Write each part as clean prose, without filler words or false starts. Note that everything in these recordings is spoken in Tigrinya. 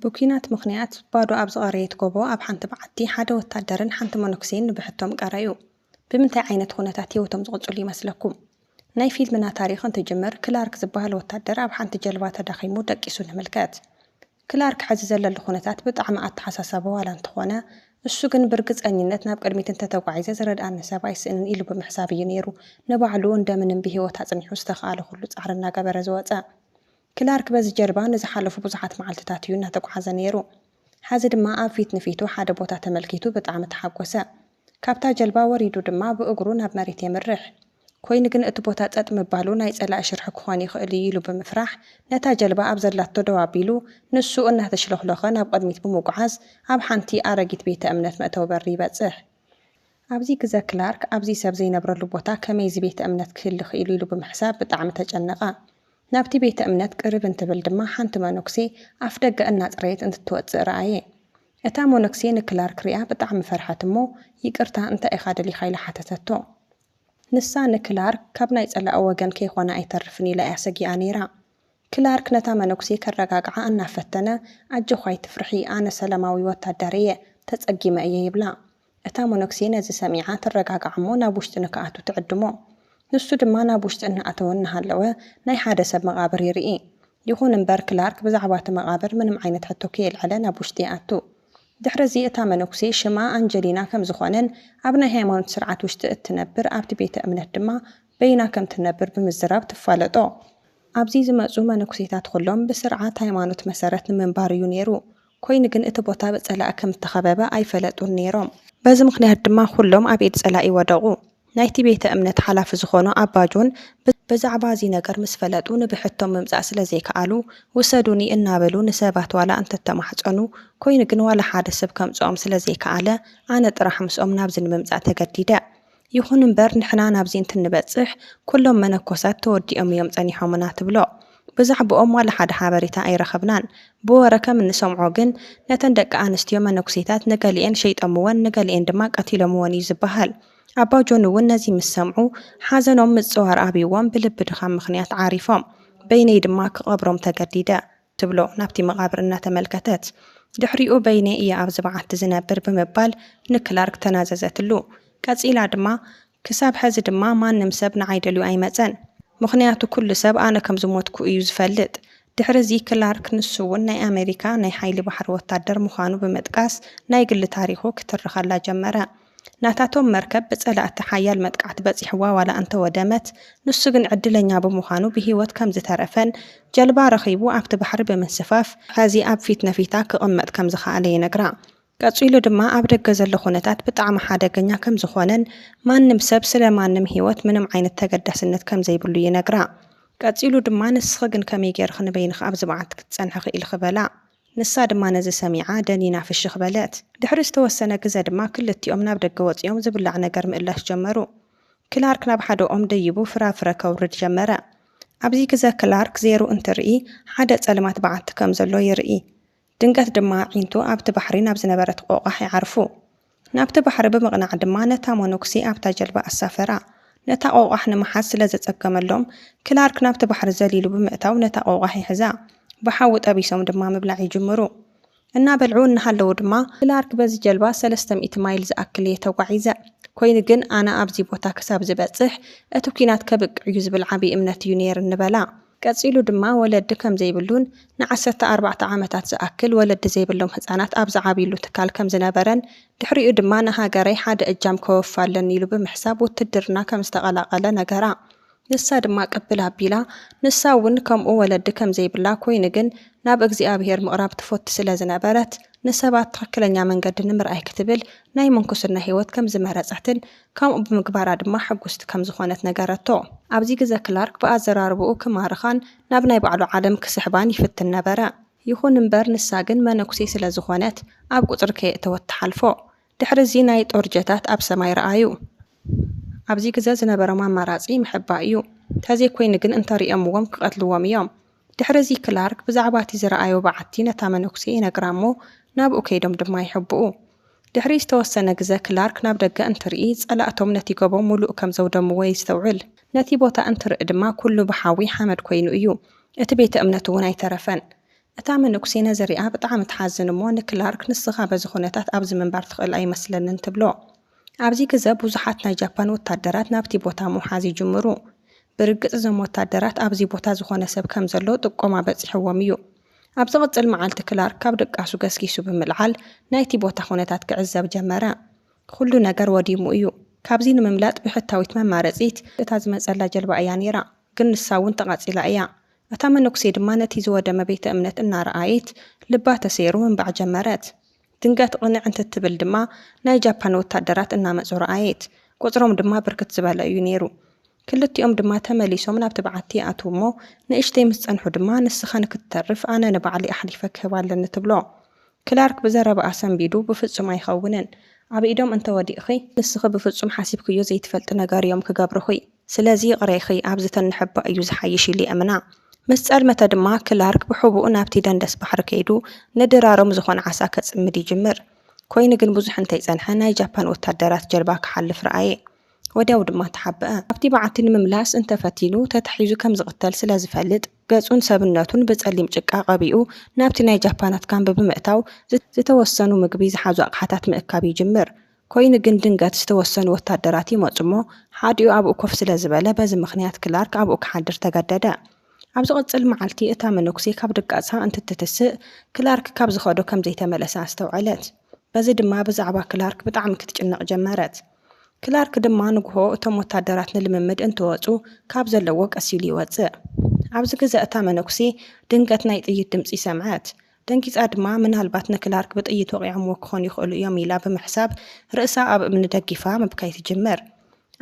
ብኩናት ምኽንያት ባዶ ኣብ ዝቐረየት ጎቦ ኣብ ሓንቲ በዓቲ ሓደ ወታደርን ሓንቲ መነኩሴን ንብሕቶም ቀረዩ። ብምንታይ ዓይነት ኩነታት ህይወቶም ዝቕፅሉ ይመስለኩም? ናይ ፊልምና ታሪኽ እንትጅምር ክላርክ ዝበሃል ወታደር ኣብ ሓንቲ ጀልባ ተዳኺሙ ደቂሱ ንምልከት። ክላርክ ሕዚ ዘለሉ ኩነታት ብጣዕሚ ኣተሓሳሰባ ዋላ እንተኾነ እሱ ግን ብርግፀኝነት ናብ ቅድሚት እንተተጓዒዘ ዝረድኣኒ ሰብ ኣይስእንን ኢሉ ብምሕሳብ እዩ ነይሩ ንባዕሉ እንደምንም ብሂወት ኣፅኒሑ ዝተኻኣለ ኩሉ ፃዕሪ እናገበረ ዝወፀ። ክላርክ በዚ ጀልባ ንዝሓለፉ ብዙሓት መዓልትታት እዩ እናተጓዓዘ ነይሩ። ሓዚ ድማ ኣብ ፊት ንፊቱ ሓደ ቦታ ተመልኪቱ ብጣዕሚ ተሓጎሰ። ካብታ ጀልባ ወሪዱ ድማ ብእግሩ ናብ መሬት የምርሕ። ኮይኑ ግን እቲ ቦታ ፀጥ ምባሉ ናይ ፀላኢ ሽርሒ ክኾን ይኽእል እዩ ኢሉ ብምፍራሕ ነታ ጀልባ ኣብ ዘላቶ ደው ኣቢሉ ንሱ እናተሽለኽለኸ ናብ ቅድሚት ብምጉዓዝ ኣብ ሓንቲ ኣረጊት ቤተ እምነት መእተዊ በሪ ይበፅሕ። ኣብዚ ግዜ ክላርክ ኣብዚ ሰብ ዘይነብረሉ ቦታ ከመይ እዚ ቤተ እምነት ክህሊ ክኢሉ ኢሉ ብምሕሳብ ብጣዕሚ ተጨነቐ። ናብቲ ቤተ እምነት ቅርብ እንትብል ድማ ሓንቲ መነኩሴ ኣፍ ደገ እናፅረየት እንትትወፅእ ረኣየ። እታ መነኩሴ ንክላርክ ሪኣ ብጣዕሚ ፈርሐት እሞ ይቅርታ እንታይ ኢኻ ደሊኻ ኢላ ሓተተቶ። ንሳ ንክላርክ ካብ ናይ ፀላኢ ወገን ከይኾነ ኣይተርፍን ኢላ እያ ሰጊኣ ነይራ። ክላርክ ነታ መነኩሴ ከረጋግዓ እናፈተነ ኣጆኻይ ትፍርሒ ኣነ ሰላማዊ ወታደር እየ ተፀጊመ እየ ይብላ። እታ መነኩሴ ነዚ ሰሚዓ ትረጋጋዕ እሞ ናብ ውሽጢ ንክኣቱ ትዕድሞ። ንሱ ድማ ናብ ውሽጢ እናኣተወ እናሃለወ ናይ ሓደ ሰብ መቃብር ይርኢ። ይኹን እምበር ክላርክ ብዛዕባ እቲ መቃብር ምንም ዓይነት ሕቶ ከየልዕለ ናብ ውሽጢ ይኣቱ። ድሕረዚ እታ መነኩሴ ሽማ አንጀሊና ከም ዝኾነን ኣብ ናይ ሃይማኖት ስርዓት ውሽጢ እትነብር ኣብቲ ቤተ እምነት ድማ በይና ከም ትነብር ብምዝራብ ትፋለጦ። ኣብዚ ዝመፁ መነኩሴታት ኩሎም ብስርዓት ሃይማኖት መሰረት ንምንባር እዩ ነይሩ። ኮይኑ ግን እቲ ቦታ ብፀላኢ ከም እተኸበበ ኣይፈለጡን ነይሮም። በዚ ምክንያት ድማ ኩሎም ኣብ ኢድ ፀላኢ ወደቑ። ናይቲ ቤተ እምነት ሓላፊ ዝኾኑ ኣባ ጆን ብዛዕባ እዚ ነገር ምስ ፈለጡ ንብሕቶም ምምፃእ ስለ ዘይከኣሉ ውሰዱኒ እናበሉ ንሰባት ዋላ እንተተማሕፀኑ ኮይኑ ግን ዋላ ሓደ ሰብ ከምፅኦም ስለ ዘይከኣለ ኣነ ጥራሕ ምስኦም ናብዚ ንምምፃእ ተገዲደ። ይኹን እምበር ንሕና ናብዚ እንትንበፅሕ ኩሎም መነኮሳት ተወዲኦም እዮም ፀኒሖምና ትብሎ። ብዛዕባኦም ዋላ ሓደ ሓበሬታ ኣይረኸብናን። ብወረ ከም እንሰምዖ ግን ነተን ደቂ ኣንስትዮ መነኩሴታት ንገሊአን ሸይጠምወን ንገሊአን ድማ ቀቲሎምወን እዩ ዝበሃል። ኣባ ጆን እውን ነዚ ምስ ሰምዑ ሓዘኖም ምፅዋር ኣብይዎም ብልቢ ድኻም ምክንያት ዓሪፎም በይነይ ድማ ክቐብሮም ተገዲደ ትብሎ ናብቲ መቃብር እናተመልከተት። ድሕሪኡ በይነይ እያ ኣብዚ በዓቲ ዝነብር ብምባል ንክላርክ ተናዘዘትሉ። ቀፂላ ድማ ክሳብ ሕዚ ድማ ማንም ሰብ ንዓይደልዩ ኣይመፀን ምክንያቱ ኩሉ ሰብ ኣነ ከም ዝሞትኩ እዩ ዝፈልጥ። ድሕሪዚ ክላርክ ንሱ እውን ናይ ኣሜሪካ ናይ ሓይሊ ባሕሪ ወታደር ምዃኑ ብምጥቃስ ናይ ግሊ ታሪኹ ክትርከላ ጀመረ። ናታቶም መርከብ ብፀላእቲ ሓያል መጥቃዕቲ በፂሕዋ ዋላ እንተወደመት ንሱ ግን ዕድለኛ ብምዃኑ ብሂወት ከም ዝተረፈን ጀልባ ረኺቡ ኣብቲ ባሕሪ ብምንስፋፍ ሕዚ ኣብ ፊት ነፊታ ክቕመጥ ከም ዝኸኣለ ይነግራ። ቀፂሉ ድማ ኣብ ደገ ዘሎ ኩነታት ብጣዕሚ ሓደገኛ ከም ዝኾነን ማንም ሰብ ስለ ማንም ሂወት ምንም ዓይነት ተገዳስነት ከም ዘይብሉ ይነግራ። ቀፂሉ ድማ ንስኺ ግን ከመይ ጌርክ ንበይንኻ ኣብዚ በዓቲ ክትፀንሒ ክኢል ክበላ። ንሳ ድማ ነዚ ሰሚዓ ደኒና ፍሽኽ በለት። ድሕሪ ዝተወሰነ ግዜ ድማ ክልቲኦም ናብ ደገ ወፂኦም ዝብላዕ ነገር ምእላሽ ጀመሩ። ክላርክ ናብ ሓደ ኦም ደይቡ ፍራፍረ ከውርድ ጀመረ። ኣብዚ ግዜ ክላርክ ዜሩ እንትርኢ ሓደ ፀልማት በዓቲ ከም ዘሎ ይርኢ። ድንገት ድማ ዒንቱ ኣብቲ ባሕሪ ናብ ዝነበረት ቆቋሕ ይዓርፉ። ናብቲ ባሕሪ ብምቕናዕ ድማ ነታ መነኩሴ ኣብታ ጀልባ ኣሳፈራ። ነታ ቆቋሕ ንምሓዝ ስለ ዘፀገመሎም ክላርክ ናብቲ ባሕሪ ዘሊሉ ብምእታው ነታ ቆቋሕ ይሕዛ። ብሓዊ ጠቢሶም ድማ ምብላዕ ይጅምሩ። እናበልዑ እናሃለዉ ድማ ክላርክ በዚ ጀልባ 300 ማይል ዝኣክል እየ ተጓዒዘ። ኮይኑ ግን ኣነ ኣብዚ ቦታ ክሳብ ዝበፅሕ እቲ ኩናት ከብቅዕ እዩ ዝብል ዓብዪ እምነት እዩ ነይሩ እንበላ። ቀፂሉ ድማ ወለዲ ከም ዘይብሉን ን14 ዓመታት ዝኣክል ወለዲ ዘይብሎም ህፃናት ኣብ ዝዓብይሉ ትካል ከም ዝነበረን ድሕሪኡ ድማ ንሃገረይ ሓደ እጃም ከወፋለን ኢሉ ብምሕሳብ ውትድርና ከም ዝተቐላቐለ ነገራ። ንሳ ድማ ቅብል ኣቢላ ንሳ እውን ከምኡ ወለዲ ከም ዘይብላ ኮይኑ ግን ናብ እግዚኣብሔር ምቕራብ ትፈቱ ስለ ዝነበረት ንሰባት ትክክለኛ መንገዲ ንምርኣይ ክትብል ናይ ምንኩስና ሂወት ከም ዝመረፀትን ከምኡ ብምግባራ ድማ ሕጉስቲ ከም ዝኾነት ነገረቶ። ኣብዚ ግዜ ክላርክ ብኣዘራርብኡ ክማርኻን ናብ ናይ ባዕሉ ዓለም ክስሕባን ይፍትን ነበረ። ይኹን እምበር ንሳ ግን መነኩሴ ስለ ዝኾነት ኣብ ቁፅሪ ከየእተወት ተሓልፎ። ድሕሪዚ ናይ ጦር ጀታት ኣብ ሰማይ ረኣዩ። ኣብዚ ግዜ ዝነበሮም ኣማራፂ ምሕባ እዩ። ተዘይ ኮይኑ ግን እንተሪኦምዎም ክቐትልዎም እዮም። ድሕሪዚ ክላርክ ብዛዕባ እቲ ዝረኣዮ በዓቲ ነታ መነኩሴ ይነግራ እሞ ናብኡ ከይዶም ድማ ይሕብኡ። ድሕሪ ዝተወሰነ ግዜ ክላርክ ናብ ደገ እንትርኢ ፀላእቶም ነቲ ጎቦ ሙሉእ ከም ዘውደምዎ ይስተውዕል። ነቲ ቦታ እንትርኢ ድማ ኩሉ ብሓዊ ሓመድ ኮይኑ እዩ። እቲ ቤተ እምነት እውን ኣይተረፈን። እታ መነኩሴ ነዘሪኣ ብጣዕሚ ትሓዝን እሞ ንክላርክ ንስኻ በዚ ኩነታት ኣብዚ ምንባር ትኽእል ኣይመስለንን ትብሎ። ኣብዚ ግዜ ብዙሓት ናይ ጃፓን ወታደራት ናብቲ ቦታ ምውሓዝ ይጅምሩ። ብርግጽ እዞም ወታደራት ኣብዚ ቦታ ዝኾነ ሰብ ከም ዘሎ ጥቆማ በፂሕዎም እዩ። ኣብ ዝቕጽል መዓልቲ ክላርክ ካብ ደቃሱ ገስጊሱ ብምልዓል ናይቲ ቦታ ኩነታት ክዕዘብ ጀመረ። ኩሉ ነገር ወዲሙ እዩ። ካብዚ ንምምላጥ ብሕታዊት መማረፂት እታ ዝመፀላ ጀልባ እያ ነይራ፣ ግን ንሳ እውን ተቓፂላ እያ። እታ መነኩሴ ድማ ነቲ ዝወደመ ቤተ እምነት እናረኣየት ልባ ተሰይሩ ምንባዕ ጀመረት። ድንገት ቅንዕ እንትትብል ድማ ናይ ጃፓን ወታደራት እናመፁ ረኣየት። ቁፅሮም ድማ ብርክት ዝበለ እዩ ነይሩ። ክልቲኦም ድማ ተመሊሶም ናብቲ በዓቲ ይኣትዉ እሞ ንእሽተይ ምስ ፀንሑ ድማ ንስኻ ንክትተርፍ ኣነ ንባዕሊ ኣሕሊፈ ክህብ ኣለኒ ትብሎ። ክላርክ ብዘረባኣ ሰንቢዱ ብፍጹም ኣይኸውንን፣ ኣብ ኢዶም እንተወዲእኺ ንስኺ ብፍጹም ሓሲብክዮ ዘይትፈልጥ ነገር እዮም ክገብርኺ፣ ስለዚ ቅረይኺ ኣብዚ ተንሕባ እዩ ዝሓይሽ ኢሉ እምና። ምስ ጸልመተ ድማ ክላርክ ብሕቡኡ ናብቲ ደንደስ ባሕሪ ከይዱ ንድራሮም ዝኾነ ዓሳ ከጽምድ ይጅምር። ኮይኑ ግን ብዙሕ እንተይጸንሐ ናይ ጃፓን ወታደራት ጀልባ ክሓልፍ ረኣየ። ወዲያው ድማ ተሓበአ። ኣብቲ በዓቲ ንምምላስ እንተፈቲኑ ተታሒዙ ከም ዝቕተል ስለ ዝፈልጥ ገጹን ሰብነቱን ብጸሊም ጭቃ ቀቢኡ ናብቲ ናይ ጃፓናት ካምቢ ብምእታው ዝተወሰኑ ምግቢ ዝሓዙ ኣቕሓታት ምእካብ ይጅምር። ኮይኑ ግን ድንገት ዝተወሰኑ ወታደራት ይመፁ እሞ ሓዲኡ ኣብኡ ኮፍ ስለ ዝበለ በዚ ምኽንያት ክላርክ ኣብኡ ክሓድር ተገደደ። ኣብ ዝቕጽል መዓልቲ እታ መነኩሴ ካብ ድቃሳ እንትትትስእ ክላርክ ካብ ዝኸዶ ከም ዘይተመለሰ ኣስተውዐለት። በዚ ድማ ብዛዕባ ክላርክ ብጣዕሚ ክትጭነቕ ጀመረት። ክላርክ ድማ ንግሆ እቶም ወታደራት ንልምምድ እንትወፁ ካብ ዘለዎ ቀሲሉ ይወፅእ። ኣብዚ ግዜ እታ መነኩሴ ድንገት ናይ ጥይት ድምፂ ሰምዐት። ደንጊፃ ድማ ምናልባት ንክላርክ ብጥይት ወቂዖምዎ ክኾኑ ይኽእሉ እዮም ኢላ ብምሕሳብ ርእሳ ኣብ እምኒ ደጊፋ ምብካይ ትጅምር።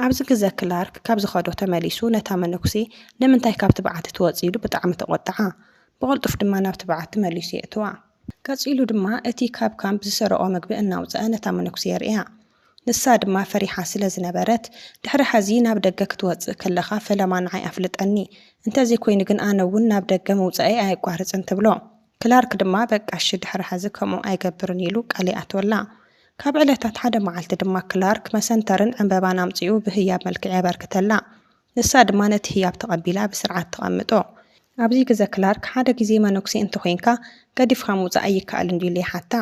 ኣብዚ ግዜ ክላርክ ካብ ዝኸዶ ተመሊሱ ነታ መነኩሴ ንምንታይ ካብቲ በዓቲ ትወፂ ኢሉ ብጣዕሚ ተቆጣዓ። ብቕልጡፍ ድማ ናብቲ በዓቲ መሊሱ የእትዋ። ቀፂሉ ድማ እቲ ካብ ካምፕ ዝሰረቆ ምግቢ እናውፅአ ነታ መነኩሴ የርእያ። ንሳ ድማ ፈሪሓ ስለ ዝነበረት ድሕሪ ሕዚ ናብ ደገ ክትወፅእ ከለኻ ፈለማ ንዓይ ኣፍልጠኒ፣ እንተዘይ ኮይኑ ግን ኣነ እውን ናብ ደገ መውፅአይ ኣይቋርፅን ትብሎ። ክላርክ ድማ በቃሽ ድሕሪ ሕዚ ከምኡ ኣይገብርን ኢሉ ቃል ይኣትወላ። ካብ ዕለታት ሓደ መዓልቲ ድማ ክላርክ መሰንተርን ዕንበባን ኣምፂኡ ብህያብ መልክዕ የበርክተላ። ንሳ ድማ ነቲ ህያብ ተቐቢላ ብስርዓት ተቐምጦ። ኣብዚ ግዜ ክላርክ ሓደ ግዜ መነኩሴ እንተኮይንካ ገዲፍካ ምውፃእ ኣይከኣልን ኢሉ ይሓታ።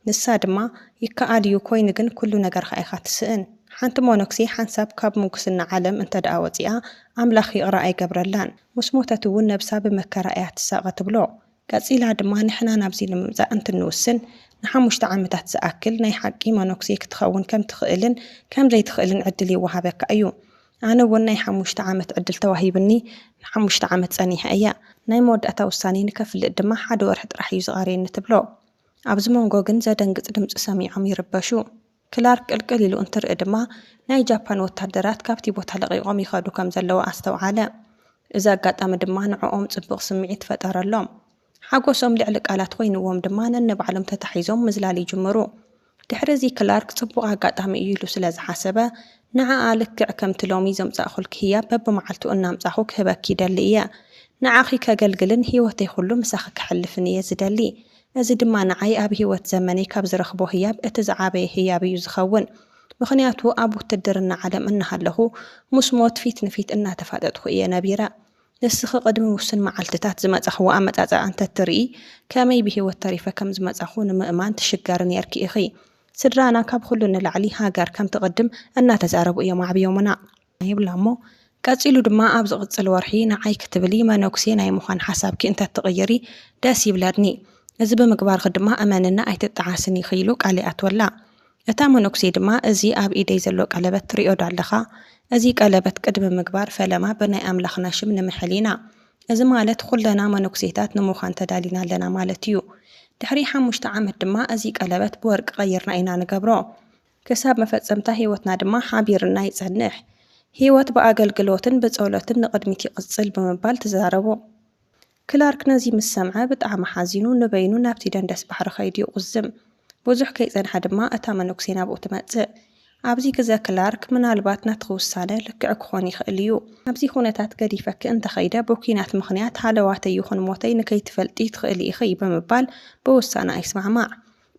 ንሳ ድማ ይከኣል እዩ፣ ኮይኑ ግን ኩሉ ነገር ኢኻ ትስእን። ሓንቲ መነኩሴ ሓንሳብ ካብ ምንኩስና ዓለም እንተደኣ ወፂኣ ኣምላኽ ይቕራ ኣይገብረላን፣ ምስ ሞተት እውን ነብሳ ብመከራ እያ ትሳቐ ትብሎ። ቀፂላ ድማ ንሕና ናብዚ ንምምፃእ እንትንውስን ን5 ዓመታት ዝኣክል ናይ ሓቂ መነኩሴ ክትኸውን ከም ትኽእልን ከም ዘይትኽእልን ዕድል ይወሃበካ እዩ። ኣነ እውን ናይ 5 ዓመት ዕድል ተዋሂብኒ 5 ዓመት ፀኒሐ እያ። ናይ መወዳእታ ውሳኔ ንከፍልጥ ድማ 1 ወርሒ ጥራሕ እዩ ዝቐረየኒ ትብሎ። ኣብዚ መንጎ ግን ዘደንግፅ ድምፂ ሰሚዖም ይርበሹ። ክላርክ ቅልቅል ኢሉ እንትርኢ ድማ ናይ ጃፓን ወታደራት ካብቲ ቦታ ለቂቆም ይኸዱ ከም ዘለዎ ኣስተውዓለ። እዚ ኣጋጣሚ ድማ ንዕኦም ፅቡቕ ስምዒት ፈጠረሎም። ሓጎሶም ልዕሊ ቃላት ኮይንዎም ድማ ነንባዕሎም ተታሒዞም ምዝላል ይጅምሩ። ድሕሪ እዚ ክላርክ ፅቡቕ ኣጋጣሚ እዩ ኢሉ ስለ ዝሓሰበ ንዓኣ ልክዕ ከምቲ ሎሚ ዘምፃእኹልክ ህያብ በብመዓልቱ እናምፃኹ ክህበኪ ይደሊ እየ። ንዓኺ ከገልግልን ሂወተይ ኩሉ ምሳኺ ክሕልፍን እየ ዝደሊ። እዚ ድማ ንዓይ ኣብ ሂወት ዘመነይ ካብ ዝረኽቦ ህያብ እቲ ዝዓበየ ህያብ እዩ ዝኸውን። ምክንያቱ ኣብ ውትድርና ዓለም እናሃለኹ ምስ ሞት ፊት ንፊት እናተፋጠጥኩ እየ ነቢረ። ንስኺ ቅድሚ ውስን መዓልትታት ዝመፃኽዎ ኣመፃፅኣ እንተትርኢ ከመይ ብሂወት ተሪፈ ከም ዝመፃኹ ንምእማን ትሽገር ነርኪ ኢኺ። ስድራና ካብ ኩሉ ንላዕሊ ሃገር ከም ትቕድም እናተዛረቡ እዮም ዓብዮምና ይብላ እሞ ቀፂሉ ድማ ኣብ ዝቕፅል ወርሒ ንዓይ ክትብሊ መነኩሴ ናይ ምዃን ሓሳብኪ እንተትቕይሪ ደስ ይብለኒ። እዚ ብምግባርክ ድማ እመንና ኣይትጠዓስኒ ኢሉ ቃል ይኣትወላ። እታ መነኩሴ ድማ እዚ ኣብ ኢደይ ዘሎ ቀለበት ትሪኦ ዶ ኣለኻ? እዚ ቀለበት ቅድሚ ምግባር ፈለማ ብናይ ኣምላኽና ሽም ንምሕል ኢና። እዚ ማለት ኩለና መነኩሴታት ንምዃን ተዳሊና ኣለና ማለት እዩ። ድሕሪ 5 ዓመት ድማ እዚ ቀለበት ብወርቂ ቀይርና ኢና ንገብሮ። ክሳብ መፈፀምታ ሂወትና ድማ ሓቢርና ይጸንሕ። ሂወት ብኣገልግሎትን ብጸሎትን ንቕድሚት ይቕፅል ብምባል ተዛረቦ። ክላርክ ነዚ ምስ ሰምዐ ብጣዕሚ ሓዚኑ ንበይኑ ናብቲ ደንደስ ባሕሪ ኸይዱ ይቕዝም። ብዙሕ ከይጸንሐ ድማ እታ መነኩሴ ናብኡ ትመጽእ። ኣብዚ ግዜ ክላርክ ምናልባት ናትኺ ውሳነ ልክዕ ክኾን ይኽእል እዩ። ኣብዚ ኩነታት ገዲፈኪ እንተኸይደ ብኩናት ምኽንያት ሃለዋተይ ይኹን ሞተይ ንከይትፈልጢ ትኽእሊ ኢኺ ብምባል ብውሳነ ኣይስማዕማዕ።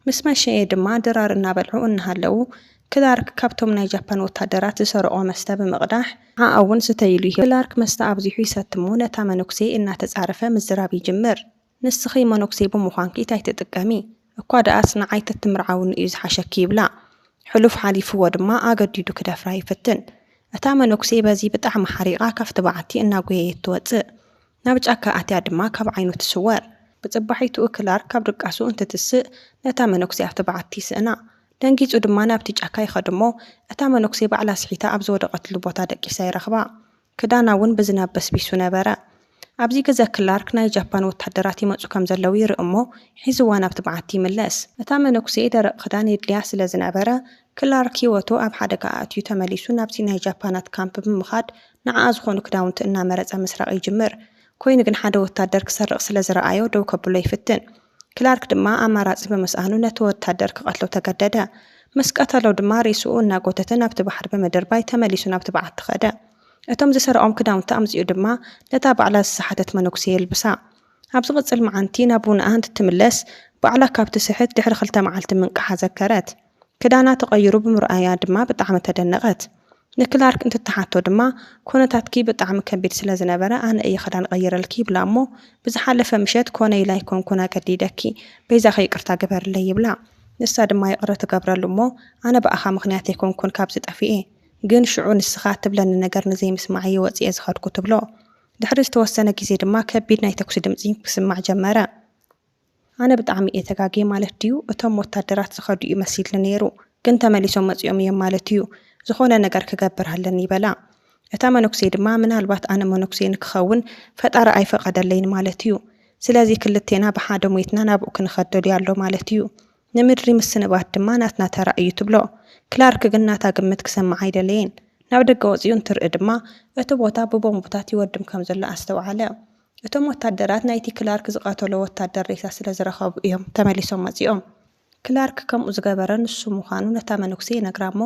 ምስ መሸየ ድማ ድራር እናበልዑ እናሃለዉ ክላርክ ካብቶም ናይ ጃፓን ወታደራት ዝሰርቆ መስተ ብምቕዳሕ ንዓኣ እውን ስተይሉ ይህብ። ክላርክ መስተ ኣብዚሑ ይሰትሞ ነታ መነኩሴ እናተጻረፈ ምዝራብ ይጅምር። ንስኺ መነኩሴ ብምዃንኪ እንታይ ትጥቀሚ? እኳ ደኣስ ንዓይ ተትምርዓውን እዩ ዝሓሸኪ ይብላ። ሕሉፍ ሓሊፍዎ ድማ ኣገዲዱ ክደፍራ ይፍትን። እታ መነኩሴ በዚ ብጣዕሚ ሓሪቓ ካብቲ በዓቲ እናጎየየት ትወፅእ። ናብ ጫካ ኣትያ ድማ ካብ ዓይኑ ትስወር። ብጽባሒቱ ክላርክ ካብ ድቃሱ እንትትስእ ነታ መነኩሴ ኣብቲ በዓቲ ስእና ደንጊጹ ድማ ናብቲ ጫካ ይኸድሞ እታ መነኩሴ ባዕላ ስሒታ ኣብ ዝወደቐትሉ ቦታ ደቂሳ ይረኽባ። ክዳና እውን ብዝናብ በስቢሱ ነበረ። ኣብዚ ገዛ ክላርክ ናይ ጃፓን ወታደራት ይመፁ ከም ዘለው ይርኢ እሞ ሒዝዋ ናብቲ በዓቲ ይምለስ። እታ መነኩሴ ደረቕ ክዳን የድልያ ስለ ዝነበረ ክላርክ ሂወቱ ኣብ ሓደጋ ኣትዩ ተመሊሱ ናብቲ ናይ ጃፓናት ካምፕ ብምኻድ ንዓኣ ዝኾኑ ክዳውንቲ እናመረፀ ምስራቅ ይጅምር። ኮይኑ ግን ሓደ ወታደር ክሰርቕ ስለ ዝረኣዮ ደው ከብሎ ይፍትን። ክላርክ ድማ ኣማራፂ ብምስኣኑ ነቲ ወታደር ክቐትሎ ተገደደ። ምስ ቀተለው ድማ ሬስኡ እናጎተተ ናብቲ ባሕሪ ብምድርባይ ተመሊሱ ናብቲ በዓቲ ኸደ። እቶም ዝሰርቖም ክዳውንቲ ኣምፂኡ ድማ ነታ ባዕላ ዝሰሓተት መነኩሴ የልብሳ። ኣብ ዝቕፅል መዓንቲ ናብ ቡንኣ እንትትምለስ ባዕላ ካብቲ ስሕት ድሕሪ 2 መዓልቲ ምንቅሓ ዘከረት። ክዳና ተቐይሩ ብምርኣያ ድማ ብጣዕሚ ተደነቐት። ንክላርክ እንትትሓቶ ድማ ኮነታትኪ ብጣዕሚ ከቢድ ስለ ዝነበረ ኣነ እየ ክዳን ቀይረልኪ ይብላ እሞ ብዝሓለፈ ምሸት ኮነ ኢላይ ኮንኩና ገዲደኪ በይዛኸ ይቅርታ ግበርለይ ይብላ። ንሳ ድማ ይቕረ ትገብረሉ እሞ ኣነ በኣኻ ምኽንያት ኣይኮንኩን ካብ ዝጠፊኤ ግን ሽዑ ንስኻ ትብለኒ ነገር ንዘይምስማዕ ወፂኤ ዝኸድኩ ትብሎ። ድሕሪ ዝተወሰነ ግዜ ድማ ከቢድ ናይ ተኩሲ ድምፂ ክስማዕ ጀመረ። ኣነ ብጣዕሚ እየ ተጋጊየ ማለት ድዩ እቶም ወታደራት ዝኸዱ እዩ መሲሉ ነይሩ ግን ተመሊሶም መፂኦም እዮም ማለት እዩ ዝኾነ ነገር ክገብር ሃለኒ ይበላ። እታ መነኩሴ ድማ ምናልባት ኣነ መነኩሴ ንክኸውን ፈጣሪ ኣይፈቐደለይን ማለት እዩ። ስለዚ ክልቴና ብሓደ ሞይትና ናብኡ ክንኸደሉ ኣሎ ማለት እዩ። ንምድሪ ምስንባት ድማ ናትና ተራ እዩ ትብሎ። ክላርክ ግን ናታ ግምት ክሰማዕ ኣይደለየን። ናብ ደገ ወፂኡ እንትርኢ ድማ እቲ ቦታ ብቦምብታት ይወድም ከም ዘሎ ኣስተውዓለ። እቶም ወታደራት ናይቲ ክላርክ ዝቐተሎ ወታደር ሬሳ ስለ ዝረኸቡ እዮም ተመሊሶም መፂኦም። ክላርክ ከምኡ ዝገበረ ንሱ ምዃኑ ነታ መነኩሴ ነግራ እሞ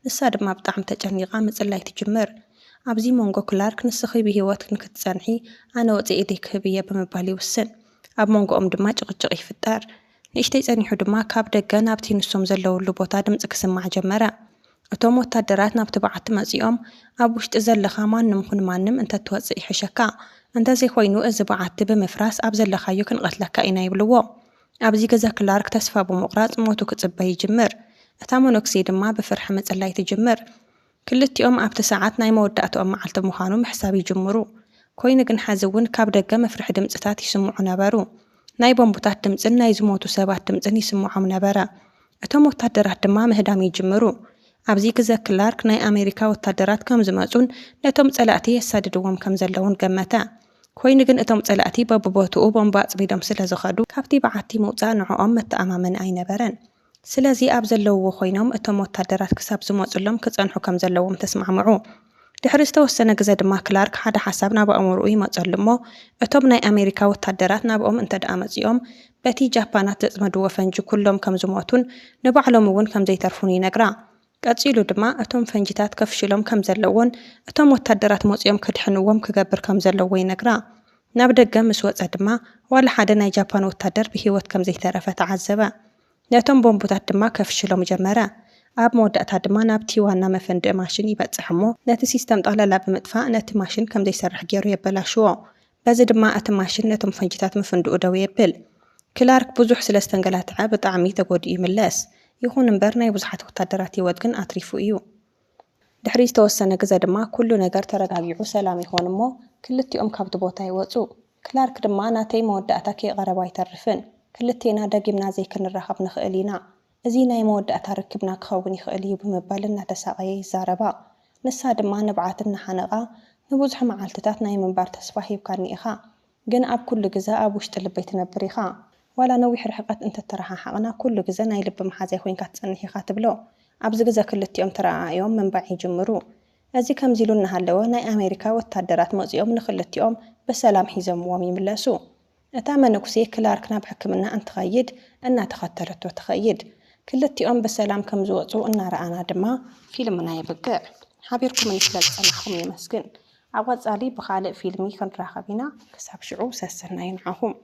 ንሳ ድማ ብጣዕሚ ተጨኒቓ ምፅላይ ትጅምር። ኣብዚ መንጎ ክላርክ ንስኺ ብሂወት ንክትፀንሒ ኣነ ወፂኤ ደይክህብ እየ ብምባል ይውስን። ኣብ መንጎኦም ድማ ጭቕጭቕ ይፍጠር። ንእሽተይ ፀኒሑ ድማ ካብ ደገ ናብቲ ንሶም ዘለውሉ ቦታ ድምፂ ክስማዕ ጀመረ። እቶም ወታደራት ናብቲ በዓቲ መፂኦም ኣብ ውሽጢ ዘለኻ ማንም ኩን ማንም እንተትወፅእ ይሕሸካ እንተዘይኮይኑ እዚ በዓቲ ብምፍራስ ኣብ ዘለኻዮ ክንቐትለካ ኢና ይብልዎ። ኣብዚ ገዛ ክላርክ ተስፋ ብምቑራፅ ሞቱ ክፅበይ ይጅምር። እታ መነኩሴ ድማ ብፍርሒ ምፅላይ ትጅምር። ክልቲኦም ኣብቲ ሰዓት ናይ መወዳእትኦም መዓልቲ ምዃኑ ምሕሳብ ይጅምሩ። ኮይኑ ግን ሕዚ እውን ካብ ደገ መፍርሒ ድምፅታት ይስምዑ ነበሩ። ናይ ቦምብታት ድምፅን ናይ ዝሞቱ ሰባት ድምፅን ይስምዖም ነበረ። እቶም ወታደራት ድማ ምህዳም ይጅምሩ። ኣብዚ ግዜ ክላርክ ናይ ኣሜሪካ ወታደራት ከም ዝመፁን ነቶም ፀላእቲ የሳድድዎም ከም ዘለውን ገመተ። ኮይኑ ግን እቶም ፀላእቲ በብቦትኡ ቦምባ ኣፅሚዶም ስለ ዝኸዱ ካብቲ በዓቲ ምውፃእ ንዕኦም መተኣማመኒ ኣይነበረን። ስለዚ ኣብ ዘለውዎ ኮይኖም እቶም ወታደራት ክሳብ ዝመፁሎም ክፀንሑ ከም ዘለዎም ተስማዕምዑ። ድሕሪ ዝተወሰነ ግዜ ድማ ክላርክ ሓደ ሓሳብ ናብ ኣእምሮኡ ይመፀሉ እሞ እቶም ናይ ኣሜሪካ ወታደራት ናብኦም እንተደኣ መፂኦም በቲ ጃፓናት ዘፅመድዎ ፈንጂ ኩሎም ከም ዝሞቱን ንባዕሎም እውን ከም ዘይተርፉን ይነግራ። ቀፂሉ ድማ እቶም ፈንጂታት ከፍሽሎም ከም ዘለዎን እቶም ወታደራት መፂኦም ክድሕንዎም ክገብር ከም ዘለዎ ይነግራ። ናብ ደገ ምስ ወፀ ድማ ዋላ ሓደ ናይ ጃፓን ወታደር ብሂወት ከም ዘይተረፈ ተዓዘበ። ነቶም ቦምብታት ድማ ከፍሽሎም ጀመረ። ኣብ መወዳእታ ድማ ናብቲ ዋና መፈንድእ ማሽን ይበፅሕ እሞ ነቲ ሲስተም ጠቕላላ ብምጥፋእ ነቲ ማሽን ከም ዘይሰርሕ ገይሩ የበላሽዎ። በዚ ድማ እቲ ማሽን ነቶም ፈንጂታት ምፍንድኡ ደው የብል። ክላርክ ብዙሕ ስለ ዝተንገላትዐ ብጣዕሚ ተጎዲኡ ይምለስ። ይኹን እምበር ናይ ብዙሓት ወታደራት ሂወት ግን ኣትሪፉ እዩ። ድሕሪ ዝተወሰነ ግዜ ድማ ኩሉ ነገር ተረጋጊዑ ሰላም ይኾን እሞ ክልቲኦም ካብቲ ቦታ ይወፁ። ክላርክ ድማ ናተይ መወዳእታ ከይቐረባ ኣይተርፍን ክልቴና ደጊምና ዘይክንራኸብ ንኽእል ኢና እዚ ናይ መወዳእታ ርክብና ክኸውን ይኽእል እዩ ብምባል እናተሳቐየ ይዛረባ። ንሳ ድማ ንብዓት እናሓነቓ ንብዙሕ መዓልትታት ናይ ምንባር ተስፋ ሂብካኒ ኢኻ ግን ኣብ ኩሉ ግዜ ኣብ ውሽጢ ልበይ ትነብር ኢኻ ዋላ ነዊሕ ርሕቐት እንተተረሓሓቕና ኩሉ ግዜ ናይ ልቢ መሓዘይ ኮይንካ ትፀንሕ ኢኻ ትብሎ። ኣብዚ ግዜ ክልቲኦም ተረኣዮም ምንባዕ ይጅምሩ። እዚ ከምዚ ኢሉ እናሃለወ ናይ ኣሜሪካ ወታደራት መፂኦም ንክልቲኦም በሰላም ሒዘምዎም ይምለሱ። እታ መነኩሴ ክላርክ ናብ ሕክምና እንትኸይድ እናተኸተለቶ ትኸይድ። ክልቲኦም በሰላም ከም ዝወፁ እናረኣና ድማ ፊልምና ይብቅዕ። ሓቢርኩም ስለ ዝፀናሕኩም ይመስግን። ኣብ ወፃሊ ብኻልእ ፊልሚ ክንራኸብ ኢና። ክሳብ ሽዑ ሰሰና ይንዓኹም።